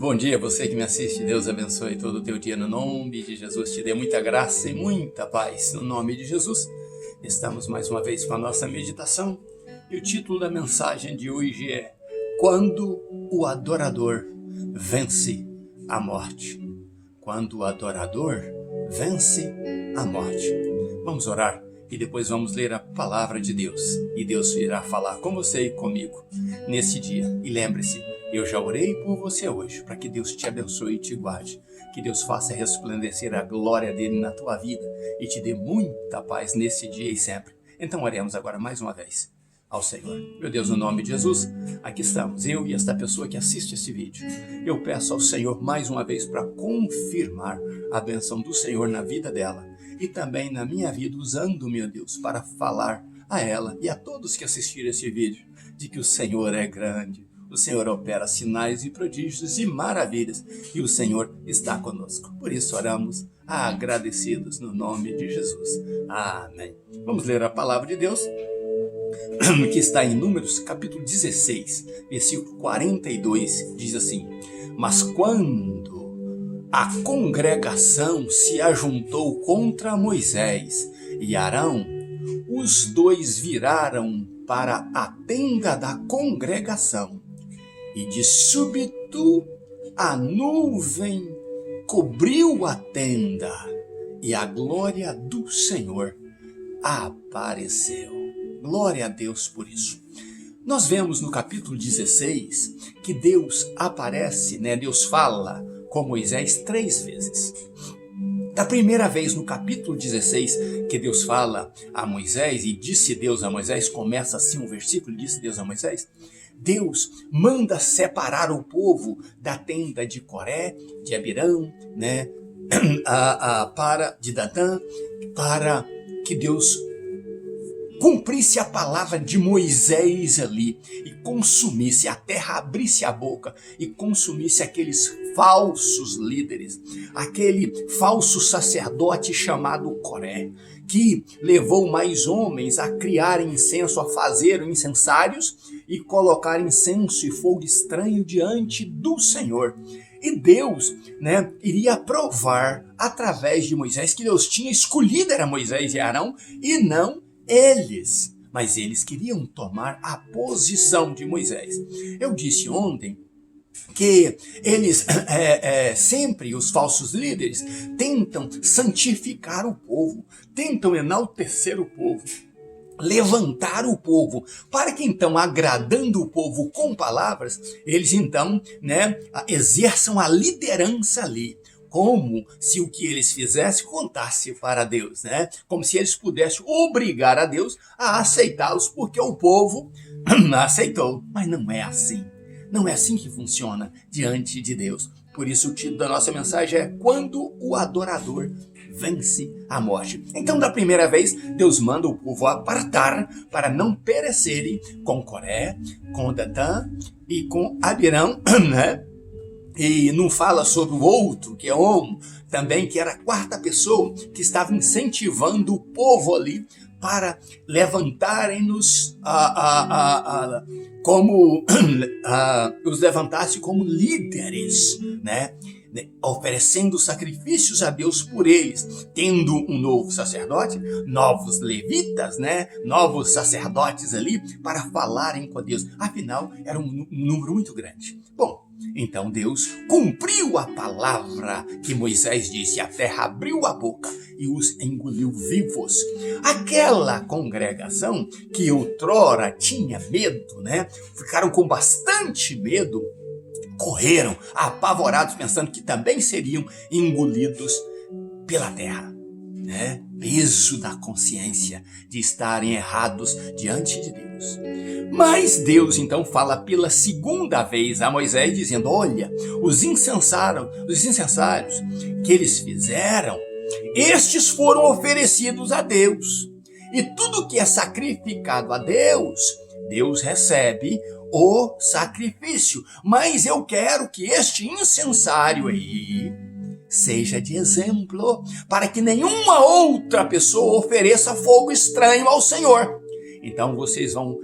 Bom dia, você que me assiste. Deus abençoe todo o teu dia no nome de Jesus. Te dê muita graça e muita paz no nome de Jesus. Estamos mais uma vez com a nossa meditação e o título da mensagem de hoje é Quando o adorador vence a morte. Quando o adorador vence a morte. Vamos orar e depois vamos ler a palavra de Deus. E Deus irá falar com você e comigo nesse dia. E lembre-se, eu já orei por você hoje, para que Deus te abençoe e te guarde. Que Deus faça resplandecer a glória dele na tua vida e te dê muita paz nesse dia e sempre. Então oremos agora mais uma vez ao Senhor. Meu Deus, no nome de Jesus, aqui estamos, eu e esta pessoa que assiste esse vídeo. Eu peço ao Senhor mais uma vez para confirmar a bênção do Senhor na vida dela e também na minha vida, usando, meu Deus, para falar a ela e a todos que assistiram esse vídeo de que o Senhor é grande. O Senhor opera sinais e prodígios e maravilhas e o Senhor está conosco. Por isso oramos agradecidos no nome de Jesus. Amém. Vamos ler a palavra de Deus que está em Números capítulo 16, versículo 42, diz assim: Mas quando a congregação se ajuntou contra Moisés e Arão, os dois viraram para a tenda da congregação. E de súbito a nuvem cobriu a tenda e a glória do Senhor apareceu. Glória a Deus por isso. Nós vemos no capítulo 16 que Deus aparece, Deus fala com Moisés 3 vezes. Da primeira vez no capítulo 16 que Deus fala a Moisés, e disse Deus a Moisés, começa assim o versículo, disse Deus a Moisés, Deus manda separar o povo da tenda de Coré, de Abirão, de Datã, para que Deus cumprisse a palavra de Moisés ali e consumisse, a terra abrisse a boca e consumisse aqueles falsos líderes, aquele falso sacerdote chamado Coré, que levou mais homens a criar incenso, a fazer incensários e colocar incenso e fogo estranho diante do Senhor. E Deus, iria provar através de Moisés que Deus tinha escolhido era Moisés e Arão e não eles. Mas eles queriam tomar a posição de Moisés. Eu disse ontem que eles, sempre os falsos líderes, tentam santificar o povo, tentam enaltecer o povo, levantar o povo, para que então, agradando o povo com palavras, eles então, exerçam a liderança ali, como se o que eles fizessem contasse para Deus, como se eles pudessem obrigar a Deus a aceitá-los, porque o povo aceitou, mas não é assim. Não é assim que funciona diante de Deus. Por isso o título da nossa mensagem é Quando o adorador vence a morte. Então, da primeira vez, Deus manda o povo apartar para não perecerem com Coré, com Datã e com Abirão, E não fala sobre o outro, que é Om, também, que era a quarta pessoa que estava incentivando o povo ali para levantarem-nos os levantasse como líderes, oferecendo sacrifícios a Deus por eles, tendo um novo sacerdote, novos levitas, novos sacerdotes ali para falarem com Deus. Afinal, era um número muito grande. Bom, então Deus cumpriu a palavra que Moisés disse, a terra abriu a boca e os engoliu vivos. Aquela congregação que outrora tinha medo, ficaram com bastante medo, correram apavorados pensando que também seriam engolidos pela terra. Peso da consciência de estarem errados diante de Deus. Mas Deus então fala pela segunda vez a Moisés dizendo, olha, os incensários que eles fizeram, estes foram oferecidos a Deus. E tudo que é sacrificado a Deus, Deus recebe o sacrifício. Mas eu quero que este incensário aí seja de exemplo, para que nenhuma outra pessoa ofereça fogo estranho ao Senhor. Então vocês vão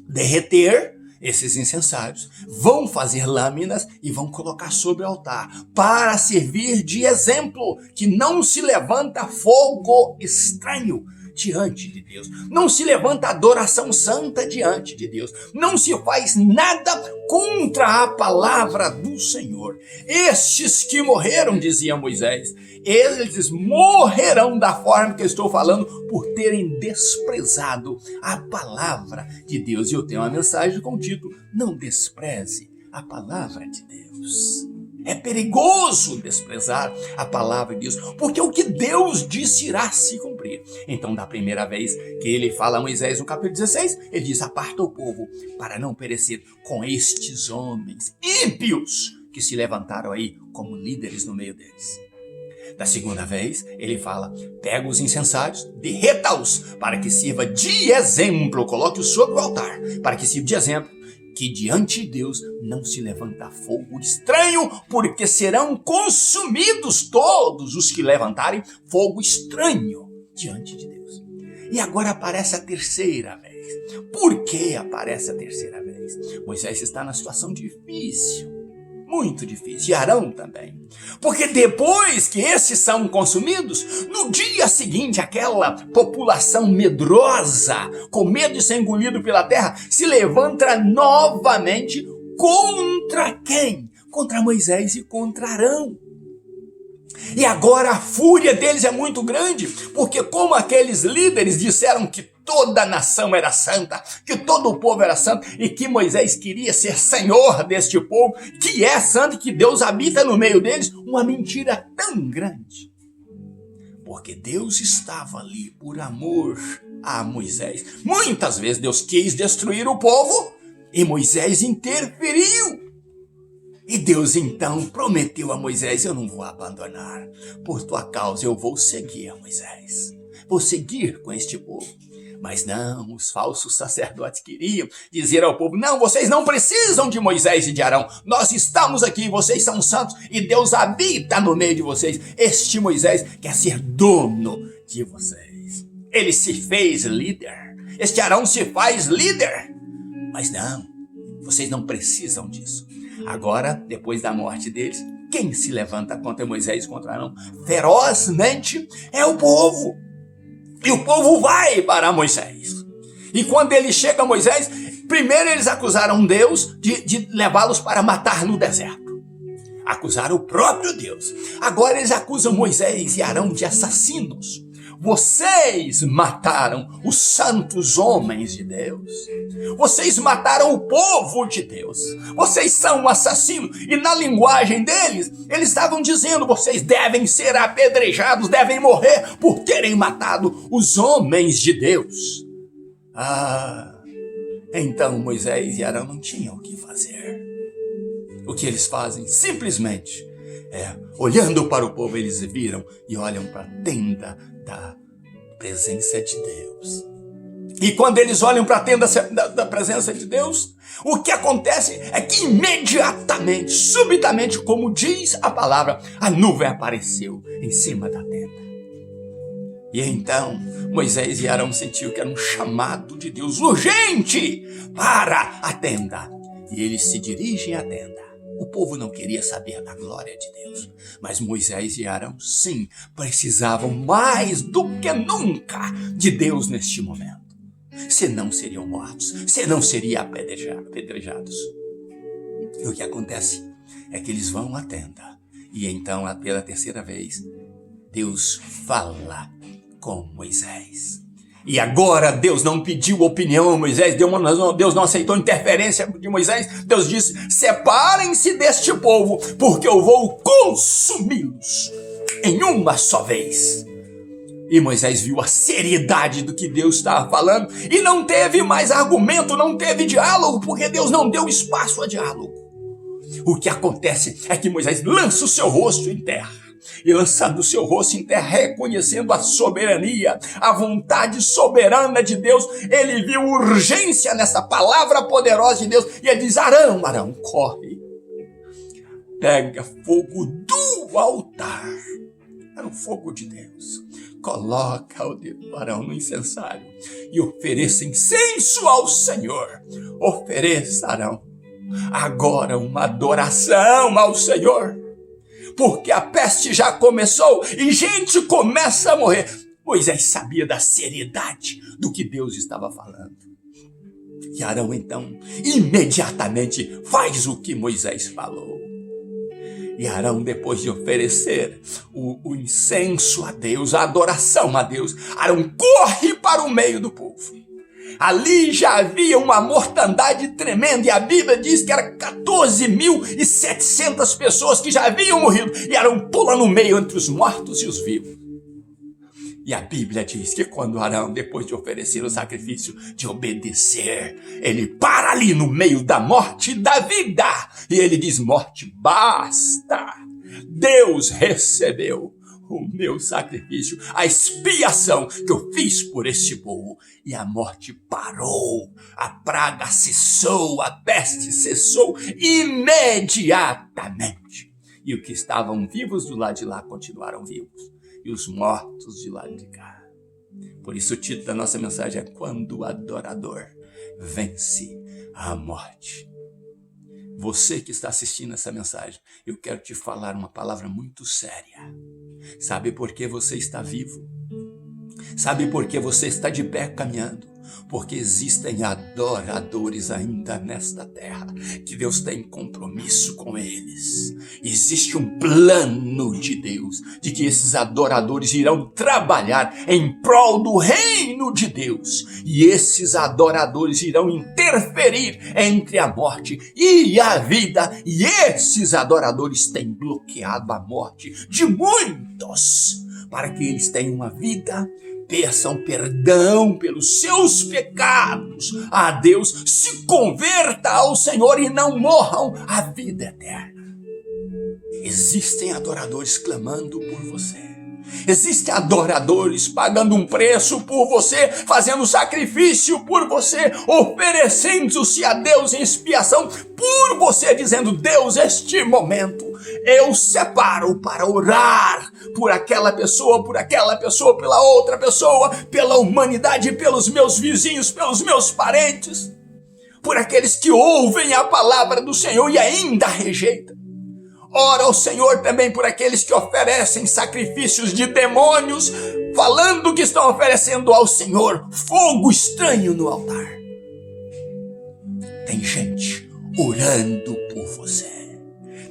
derreter esses incensários vão fazer lâminas e vão colocar sobre o altar para servir de exemplo que não se levanta fogo estranho diante de Deus. Não se levanta adoração santa diante de Deus. Não se faz nada contra a palavra do Senhor. Estes que morreram, dizia Moisés, eles morrerão da forma que eu estou falando por terem desprezado a palavra de Deus. E eu tenho uma mensagem com o título: não despreze a palavra de Deus. É perigoso desprezar a palavra de Deus, porque o que Deus disse irá se cumprir. Então, da primeira vez que ele fala a Moisés no capítulo 16, ele diz: aparta o povo para não perecer com estes homens ímpios que se levantaram aí como líderes no meio deles. Da segunda vez, ele fala: pega os incensários, derreta-os para que sirva de exemplo, coloque-os sobre o altar, para que sirva de exemplo, que diante de Deus não se levanta fogo estranho, porque serão consumidos todos os que levantarem fogo estranho diante de Deus. E agora aparece a terceira vez. Por que aparece a terceira vez? Moisés está na situação difícil. Muito difícil, e Arão também. Porque depois que esses são consumidos, no dia seguinte, aquela população medrosa, com medo de ser engolido pela terra, se levanta novamente contra quem? Contra Moisés e contra Arão. E agora a fúria deles é muito grande, porque como aqueles líderes disseram que toda a nação era santa, que todo o povo era santo, e que Moisés queria ser senhor deste povo, que é santo e que Deus habita no meio deles, uma mentira tão grande. Porque Deus estava ali por amor a Moisés. Muitas vezes Deus quis destruir o povo e Moisés interferiu. E Deus então prometeu a Moisés: eu não vou abandonar, por tua causa eu vou seguir, Moisés. Vou seguir com este povo. Mas não, os falsos sacerdotes queriam dizer ao povo: não, vocês não precisam de Moisés e de Arão. Nós estamos aqui, vocês são santos e Deus habita no meio de vocês. Este Moisés quer ser dono de vocês. Ele se fez líder. Este Arão se faz líder. Mas não, vocês não precisam disso. Agora, depois da morte deles, quem se levanta contra Moisés e contra Arão ferozmente é o povo. E o povo vai para Moisés. E quando ele chega a Moisés, primeiro eles acusaram Deus de levá-los para matar no deserto. Acusaram o próprio Deus. Agora eles acusam Moisés e Arão de assassinos. Vocês mataram os santos homens de Deus. Vocês mataram o povo de Deus. Vocês são assassinos. E na linguagem deles, eles estavam dizendo: vocês devem ser apedrejados, devem morrer por terem matado os homens de Deus. Então Moisés e Arão não tinham o que fazer. O que eles fazem? Simplesmente, olhando para o povo, eles viram e olham para a tenda da presença de Deus. E quando eles olham para a tenda da presença de Deus, o que acontece é que imediatamente, subitamente, como diz a palavra, a nuvem apareceu em cima da tenda. E então Moisés e Arão sentiram que era um chamado de Deus urgente para a tenda. E eles se dirigem à tenda. O povo não queria saber da glória de Deus, mas Moisés e Arão, sim, precisavam mais do que nunca de Deus neste momento. Senão seriam mortos, senão seriam apedrejados. E o que acontece é que eles vão à tenda. E então, pela terceira vez, Deus fala com Moisés. E agora Deus não pediu opinião a Moisés, Deus não aceitou interferência de Moisés. Deus disse: separem-se deste povo, porque eu vou consumi-los em uma só vez. E Moisés viu a seriedade do que Deus estava falando e não teve mais argumento, não teve diálogo, porque Deus não deu espaço a diálogo. O que acontece é que Moisés lança o seu rosto em terra. E lançando o seu rosto em terra, reconhecendo a soberania, a vontade soberana de Deus, ele viu urgência nessa palavra poderosa de Deus. E ele diz: Arão, corre, pega fogo do altar. Era o fogo de Deus. Coloca o Arão no incensário e ofereça incenso ao Senhor. Ofereça, Arão, agora uma adoração ao Senhor. Porque a peste já começou e gente começa a morrer. Moisés sabia da seriedade do que Deus estava falando. E Arão, então, imediatamente faz o que Moisés falou. E Arão, depois de oferecer o incenso a Deus, a adoração a Deus, Arão corre para o meio do povo. Ali já havia uma mortandade tremenda, e a Bíblia diz que era 14.700 pessoas que já haviam morrido. E Arão pula no meio entre os mortos e os vivos. E a Bíblia diz que quando Arão, depois de oferecer o sacrifício, de obedecer, ele para ali no meio da morte e da vida. E ele diz: morte, basta. Deus recebeu o meu sacrifício, a expiação que eu fiz por este povo. E a morte parou, a praga cessou, a peste cessou imediatamente. E os que estavam vivos do lado de lá continuaram vivos. E os mortos de lá de cá. Por isso o título da nossa mensagem é: quando o adorador vence a morte. Você que está assistindo essa mensagem, eu quero te falar uma palavra muito séria. Sabe por que você está vivo? Sabe por que você está de pé caminhando? Porque existem adoradores ainda nesta terra, que Deus tem compromisso com eles. Existe um plano de Deus, de que esses adoradores irão trabalhar em prol do reino de Deus. E esses adoradores irão interferir entre a morte e a vida. E esses adoradores têm bloqueado a morte de muitos, para que eles tenham uma vida, peçam perdão pelos seus pecados a Deus, se converta ao Senhor e não morram a vida eterna. Existem adoradores clamando por você. Existem adoradores pagando um preço por você, fazendo sacrifício por você, oferecendo-se a Deus em expiação por você, dizendo: Deus, este momento eu separo para orar por aquela pessoa, pela outra pessoa, pela humanidade, pelos meus vizinhos, pelos meus parentes, por aqueles que ouvem a palavra do Senhor e ainda rejeitam. Ora ao Senhor também por aqueles que oferecem sacrifícios de demônios, falando que estão oferecendo ao Senhor fogo estranho no altar. Tem gente orando por você.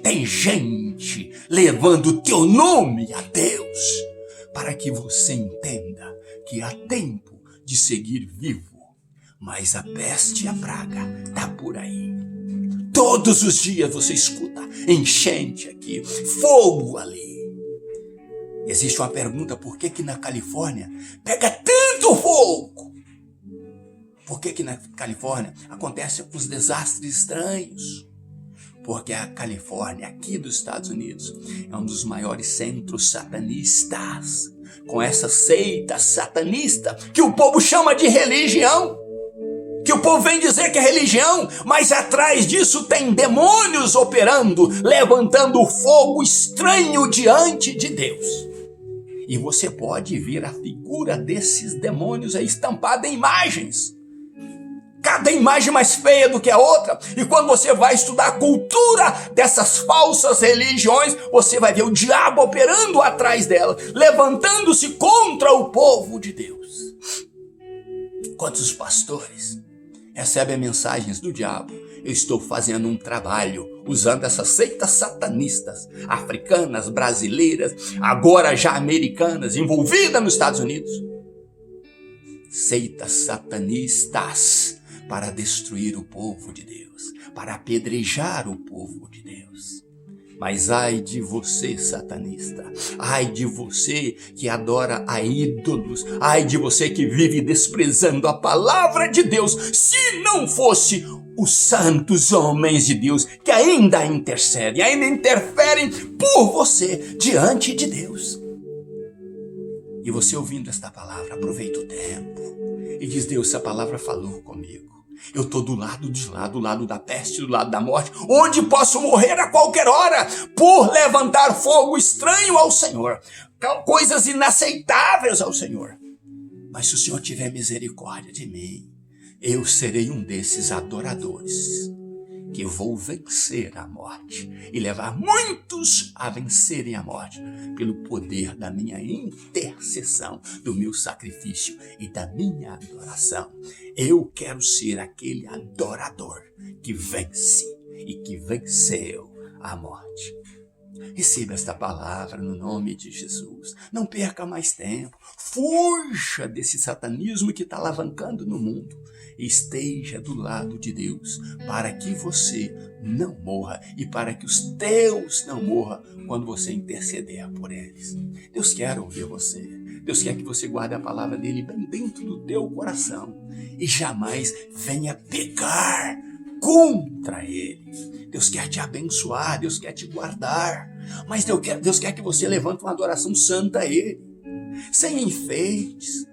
Tem gente levando o teu nome a Deus, para que você entenda que há tempo de seguir vivo, mas a peste e a praga está por aí. Todos os dias você escuta enchente aqui, fogo ali. Existe uma pergunta: por que na Califórnia pega tanto fogo? Por que na Califórnia acontecem uns desastres estranhos? Porque a Califórnia, aqui dos Estados Unidos, é um dos maiores centros satanistas, com essa seita satanista que o povo chama de religião. Que o povo vem dizer que é religião, mas atrás disso tem demônios operando, levantando fogo estranho diante de Deus. E você pode ver a figura desses demônios aí estampada em imagens. Cada imagem mais feia do que a outra. E quando você vai estudar a cultura dessas falsas religiões, você vai ver o diabo operando atrás dela, levantando-se contra o povo de Deus. Quantos pastores recebem mensagens do diabo? Eu estou fazendo um trabalho usando essas seitas satanistas, africanas, brasileiras, agora já americanas, envolvidas nos Estados Unidos. Seitas satanistas para destruir o povo de Deus, para apedrejar o povo de Deus. Mas ai de você, satanista, ai de você que adora a ídolos, ai de você que vive desprezando a palavra de Deus, se não fosse os santos homens de Deus que ainda intercedem, ainda interferem por você diante de Deus. E você ouvindo esta palavra, aproveita o tempo e diz: Deus, essa palavra falou comigo. Eu estou do lado de lá, do lado da peste, do lado da morte, onde posso morrer a qualquer hora por levantar fogo estranho ao Senhor, coisas inaceitáveis ao Senhor. Mas se o Senhor tiver misericórdia de mim, eu serei um desses adoradores que vou vencer a morte e levar muitos a vencerem a morte pelo poder da minha intercessão, do meu sacrifício e da minha adoração. Eu quero ser aquele adorador que vence e que venceu a morte. Receba esta palavra no nome de Jesus. Não perca mais tempo. Fuja desse satanismo que está alavancando no mundo. Esteja do lado de Deus para que você não morra e para que os teus não morram quando você interceder por eles. Deus quer ouvir você. Deus quer que você guarde a palavra dele bem dentro do teu coração e jamais venha pecar contra ele. Deus quer te abençoar, Deus quer te guardar, mas Deus quer que você levante uma adoração santa a ele, sem enfeites,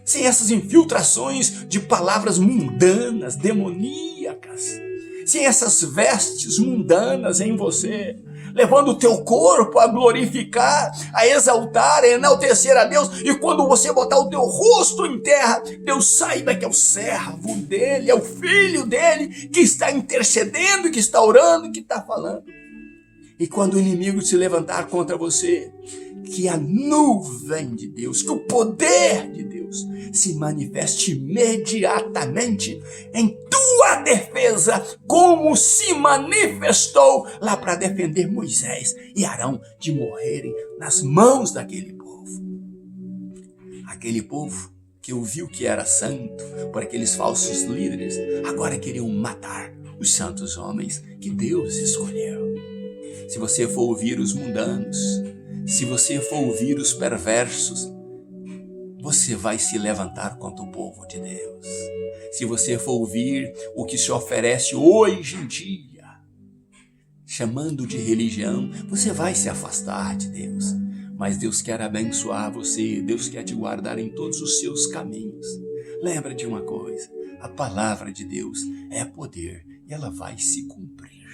sem essas infiltrações de palavras mundanas, demoníacas, sem essas vestes mundanas em você, levando o teu corpo a glorificar, a exaltar, a enaltecer a Deus, e quando você botar o teu rosto em terra, Deus saiba que é o servo dele, é o filho dele, que está intercedendo, que está orando, que está falando. E quando o inimigo se levantar contra você, que a nuvem de Deus, que o poder de Deus se manifeste imediatamente em tua defesa, como se manifestou lá para defender Moisés e Arão de morrerem nas mãos daquele povo. Aquele povo que ouviu que era santo por aqueles falsos líderes, agora queriam matar os santos homens que Deus escolheu. Se você for ouvir os mundanos, se você for ouvir os perversos, você vai se levantar contra o povo de Deus. Se você for ouvir o que se oferece hoje em dia, chamando de religião, você vai se afastar de Deus. Mas Deus quer abençoar você, Deus quer te guardar em todos os seus caminhos. Lembra de uma coisa, a palavra de Deus é poder e ela vai se cumprir.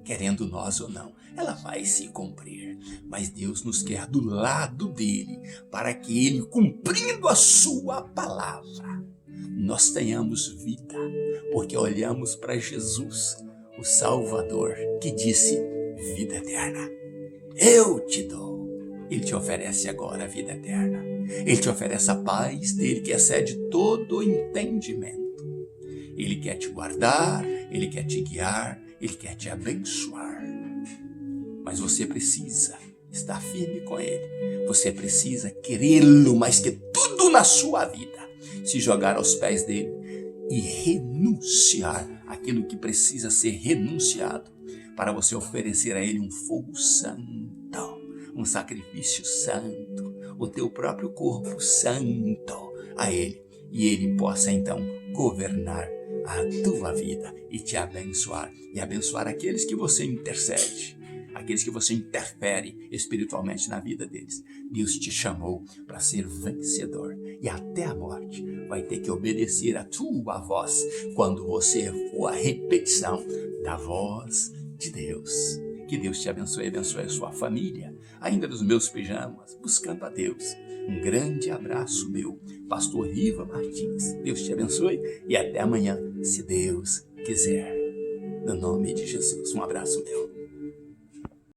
Querendo nós ou não, ela vai se cumprir. Mas Deus nos quer do lado dele, para que ele, cumprindo a sua palavra, nós tenhamos vida. Porque olhamos para Jesus, o Salvador, que disse vida eterna. Eu te dou. Ele te oferece agora a vida eterna. Ele te oferece a paz dele, que excede todo o entendimento. Ele quer te guardar, ele quer te guiar, ele quer te abençoar. Mas você precisa estar firme com ele. Você precisa querê-lo mais que tudo na sua vida. Se jogar aos pés dele e renunciar aquilo que precisa ser renunciado, para você oferecer a ele um fogo santo, um sacrifício santo, o teu próprio corpo santo a ele. E ele possa então governar a tua vida e te abençoar. E abençoar aqueles que você intercede, aqueles que você interfere espiritualmente na vida deles. Deus te chamou para ser vencedor. E até a morte vai ter que obedecer a tua voz quando você for a repetição da voz de Deus. Que Deus te abençoe a sua família, ainda nos meus pijamas, buscando a Deus. Um grande abraço meu, Pastor Riva Martins. Deus te abençoe e até amanhã, se Deus quiser. No nome de Jesus, um abraço meu.